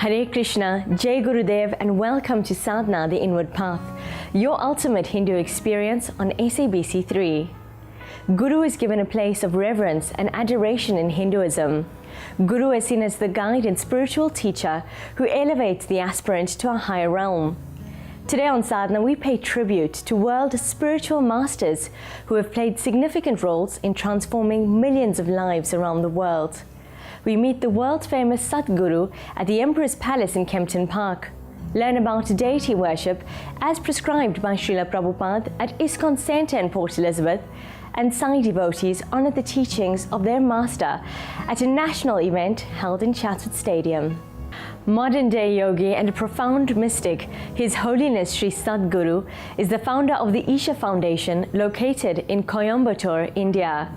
Hare Krishna, Jai Gurudev, and welcome to Sadhana, the Inward Path, your ultimate Hindu experience on SABC3. Guru is given a place of reverence and adoration in Hinduism. Guru is seen as the guide and spiritual teacher who elevates the aspirant to a higher realm. Today on Sadhana, we pay tribute to world spiritual masters who have played significant roles in transforming millions of lives around the world. We meet the world-famous Sadhguru at the Emperor's Palace in Kempton Park. Learn about deity worship as prescribed by Srila Prabhupada at ISKCON Centre in Port Elizabeth, and Sai devotees honour the teachings of their master at a national event held in Chatsworth Stadium. Modern-day yogi and a profound mystic, His Holiness Sri Sadguru is the founder of the Isha Foundation located in Coimbatore, India.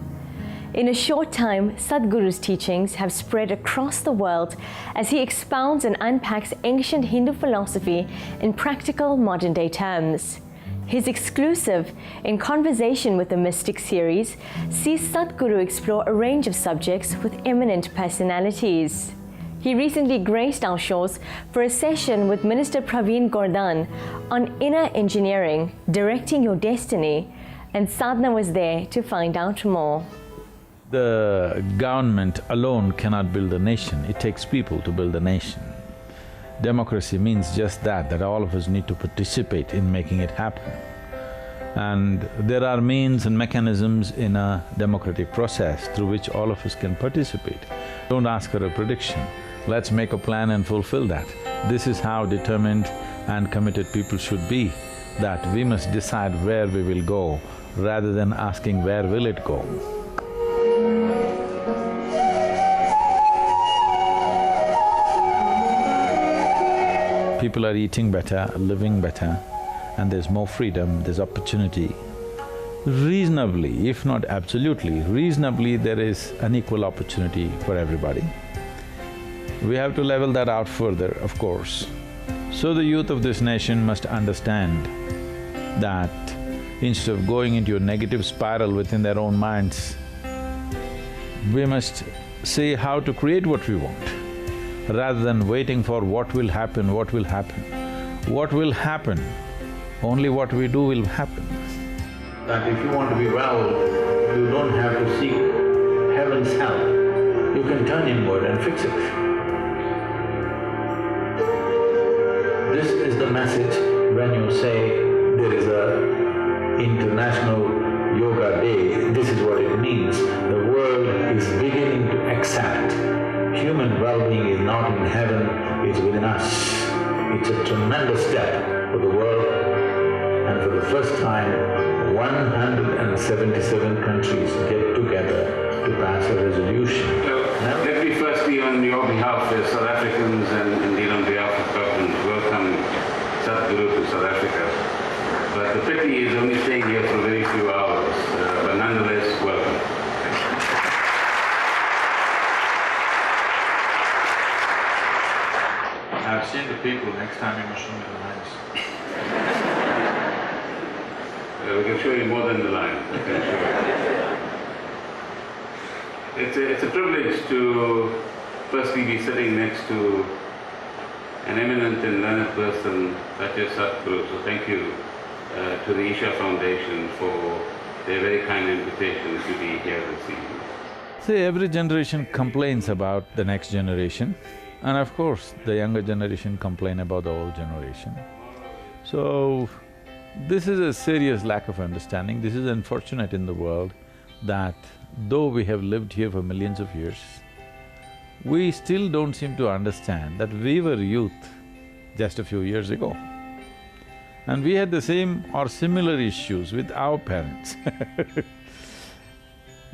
In a short time, Sadhguru's teachings have spread across the world as he expounds and unpacks ancient Hindu philosophy in practical modern-day terms. His exclusive In Conversation with the Mystic series sees Sadhguru explore a range of subjects with eminent personalities. He recently graced our shores for a session with Minister Praveen Gordhan on inner engineering, directing your destiny, and Sadhana was there to find out more. The government alone cannot build a nation, it takes people to build a nation. Democracy means just that all of us need to participate in making it happen. And there are means and mechanisms in a democratic process through which all of us can participate. Don't ask for a prediction, let's make a plan and fulfill that. This is how determined and committed people should be, that we must decide where we will go rather than asking where will it go. People are eating better, living better, and there's more freedom, there's opportunity. Reasonably, if not absolutely, reasonably there is an equal opportunity for everybody. We have to level that out further, of course. So the youth of this nation must understand that instead of going into a negative spiral within their own minds, we must see how to create what we want, rather than waiting for what will happen, what will happen. What will happen? Only what we do will happen. That if you want to be well, you don't have to seek heaven's help. You can turn inward and fix it. This is the message when you say there is a International Yoga Day, this is what it means. The world is beginning to accept human well-being is not in heaven, it's within us. It's a tremendous step for the world, and for the first time, 177 countries get together to pass a resolution. So, let me firstly, on your behalf as South Africans and indeed on behalf of Scotland, welcome Sadhguru to South Africa. But the pity is only staying here for a very few hours, but nonetheless, welcome. I've seen the people, next time you must show me the lines. We can show you more than the line, I can show you. It's a privilege to firstly be sitting next to an eminent and learned person such as Sadhguru, so thank you to the Isha Foundation for their very kind invitation to be here this evening. See, every generation complains about the next generation, and of course, the younger generation complain about the old generation. So, this is a serious lack of understanding. This is unfortunate in the world that though we have lived here for millions of years, we still don't seem to understand that we were youth just a few years ago. And we had the same or similar issues with our parents.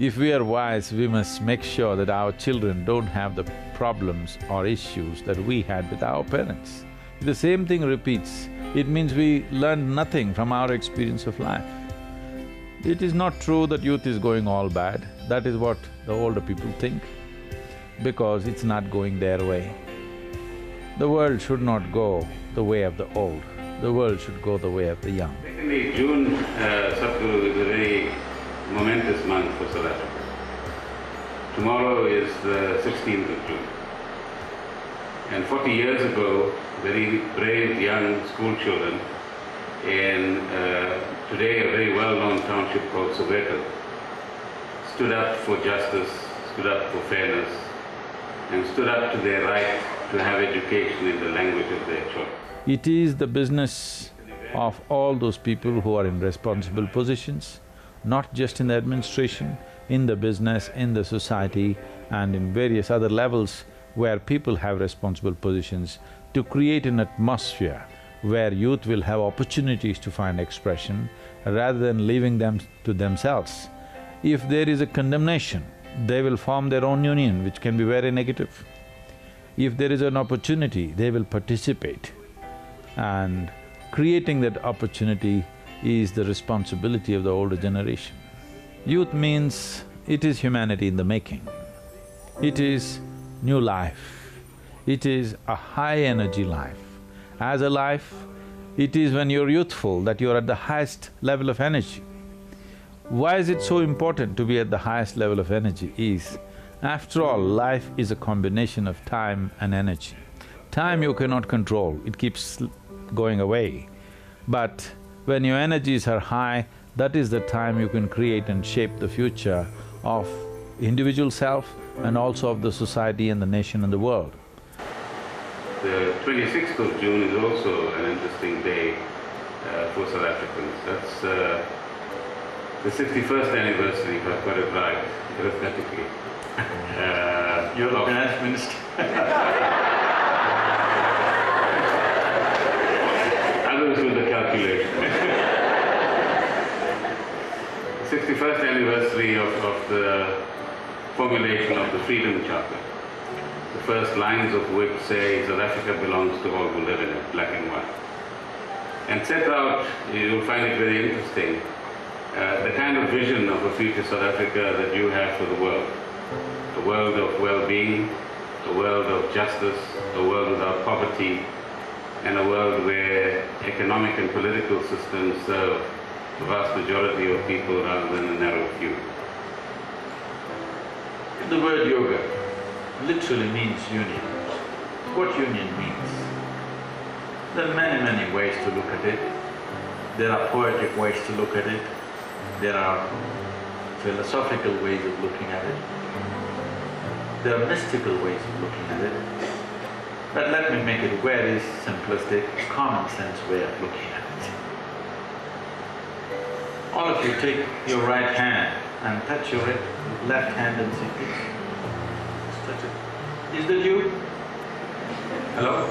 If we are wise, we must make sure that our children don't have the problems or issues that we had with our parents. If the same thing repeats, it means we learned nothing from our experience of life. It is not true that youth is going all bad, that is what the older people think, because it's not going their way. The world should not go the way of the old, the world should go the way of the young. Secondly, June, Sadhguru, is a very momentous month for South Africa. Tomorrow is the 16th of June. And 40 years ago, very brave young school children in today a very well-known township called Soweto stood up for justice, stood up for fairness, and stood up to their right to have education in the language of their choice. It is the business of all those people who are in responsible positions, not just in the administration, in the business, in the society and in various other levels where people have responsible positions, to create an atmosphere where youth will have opportunities to find expression rather than leaving them to themselves. If there is a condemnation, they will form their own union, which can be very negative. If there is an opportunity, they will participate. And creating that opportunity is the responsibility of the older generation. Youth means it is humanity in the making. It is new life. It is a high-energy life. As a life, it is when you're youthful that you're at the highest level of energy. Why is it so important to be at the highest level of energy is, after all, life is a combination of time and energy. Time you cannot control, it keeps going away. But when your energies are high, that is the time you can create and shape the future of individual self and also of the society and the nation and the world. The 26th of June is also an interesting day for South Africans. That's the 61st anniversary, if I've got it right, arithmetically. You're the finance minister. Others with the calculation. 61st anniversary of the formulation of the Freedom Charter. The first lines of which say, South Africa belongs to all who live in it, black and white. And set out, you'll find it very interesting, the kind of vision of a future South Africa that you have for the world. A world of well-being, a world of justice, a world without poverty, and a world where economic and political systems serve the vast majority of people rather than a narrow few. The word yoga literally means union. What union means? There are many ways to look at it. There are poetic ways to look at it. There are philosophical ways of looking at it. There are mystical ways of looking at it. But let me make it a very simplistic, common sense way of looking at it. All of you take your right hand and touch your left hand and say, please. Just touch it. Is that you? Hello?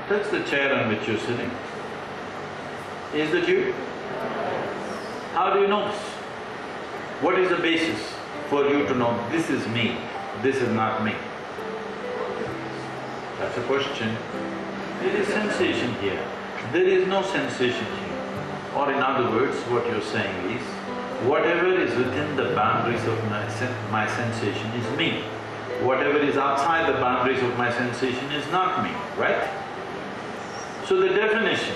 Touch the chair on which you're sitting. Is that you? How do you know this? What is the basis for you to know this is me, this is not me? That's a question. There is sensation here. There is no sensation here. Or in other words, what you're saying is, whatever is within the boundaries of my sensation is me. Whatever is outside the boundaries of my sensation is not me, right? So the definition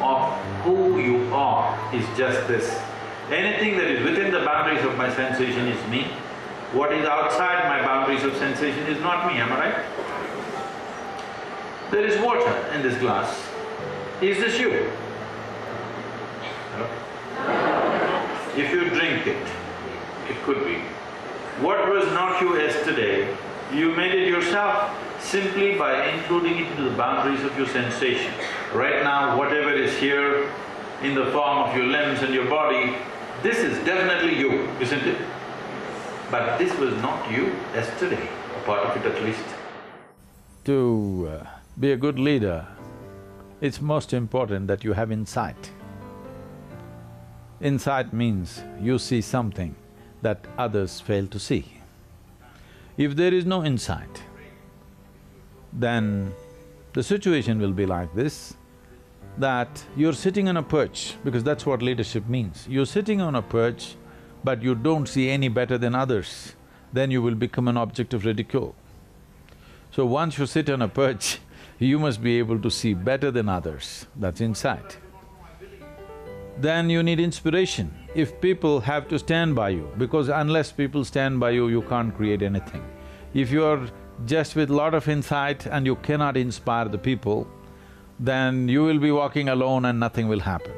of who you are is just this. Anything that is within the boundaries of my sensation is me. What is outside my boundaries of sensation is not me, am I right? There is water in this glass. Is this you? Hello? If you drink it, It could be. what was not you yesterday, you made it yourself simply by including it into the boundaries of your sensation. Right now, whatever is here in the form of your limbs and your body, this is definitely you, isn't it? But this was not you yesterday, a part of it at least. To be a good leader, it's most important that you have insight. Insight means you see something that others fail to see. If there is no insight, then the situation will be like this, that you're sitting on a perch, because that's what leadership means. You're sitting on a perch, but you don't see any better than others, then you will become an object of ridicule. So once you sit on a perch, you must be able to see better than others, that's insight. Then you need inspiration. If people have to stand by you, because unless people stand by you, you can't create anything. If you're just with lot of insight and you cannot inspire the people, then you will be walking alone and nothing will happen.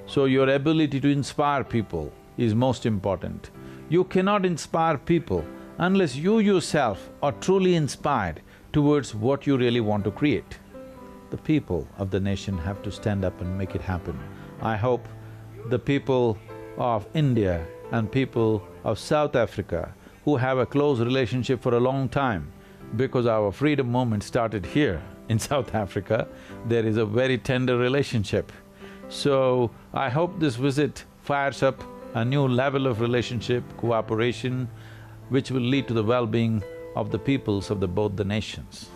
So your ability to inspire people is most important. You cannot inspire people unless you yourself are truly inspired towards what you really want to create. The people of the nation have to stand up and make it happen. I hope the people of India and people of South Africa who have a close relationship for a long time, because our freedom movement started here in South Africa, there is a very tender relationship. So, I hope this visit fires up a new level of relationship, cooperation, which will lead to the well-being of the peoples of both the nations.